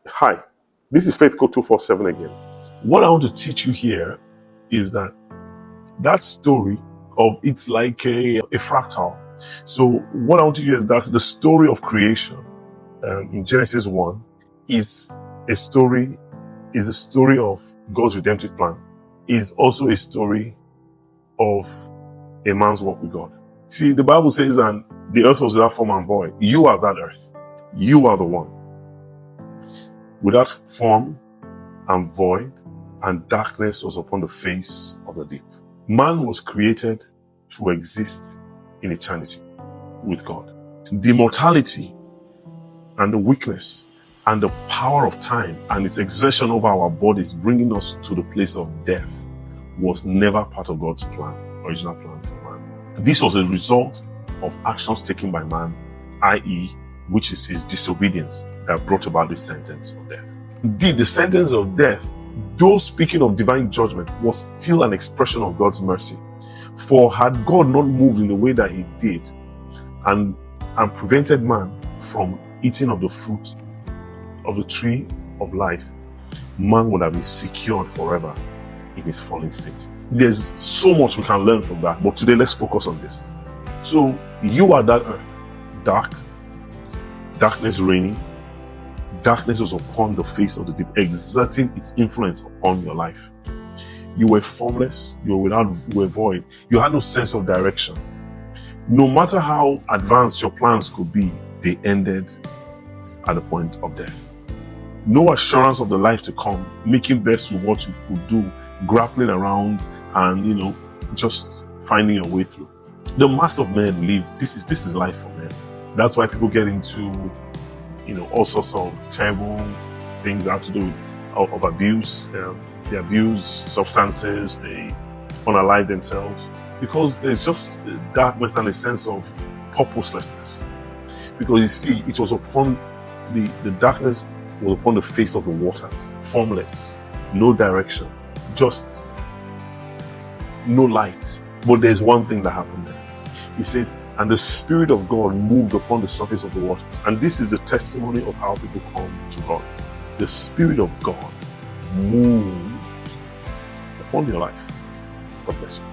Hi, this is Faith Code 247 again. What I want to teach you here is that story of it's like a fractal. So what I want to teach you is that the story of creation in Genesis 1 is a story of God's redemptive plan, is also a story of a man's walk with God. See, the Bible says, and the earth was without form and void. You are that earth. You are the one. Without form and void, and darkness was upon the face of the deep. Man was created to exist in eternity with God. The mortality and the weakness and the power of time and its exertion over our bodies, bringing us to the place of death, was never part of God's plan, original plan for man. This was a result of actions taken by man, i.e., which is his disobedience, that brought about the sentence of death. Indeed, the sentence of death, though speaking of divine judgment, was still an expression of God's mercy. For had God not moved in the way that he did and prevented man from eating of the fruit of the tree of life, man would have been secured forever in his fallen state. There's so much we can learn from that, but today let's focus on this. So you are that earth, darkness reigning. Darkness was upon the face of the deep, exerting its influence upon your life. You were formless, you were void, you had no sense of direction. No matter how advanced your plans could be, they ended at the point of death. No assurance of the life to come, making best with what you could do, grappling around and just finding your way through. The mass of men live. This is life for men. That's why people get into all sorts of terrible things that have to do with abuse. They abuse substances, they unalive themselves, because there's just darkness and a sense of purposelessness. Because you see, it was upon the darkness was upon the face of the waters, formless, no direction, just no light. But there's one thing that happened there. He says, and the Spirit of God moved upon the surface of the waters. And this is a testimony of how people come to God. The Spirit of God moved upon your life. God bless you.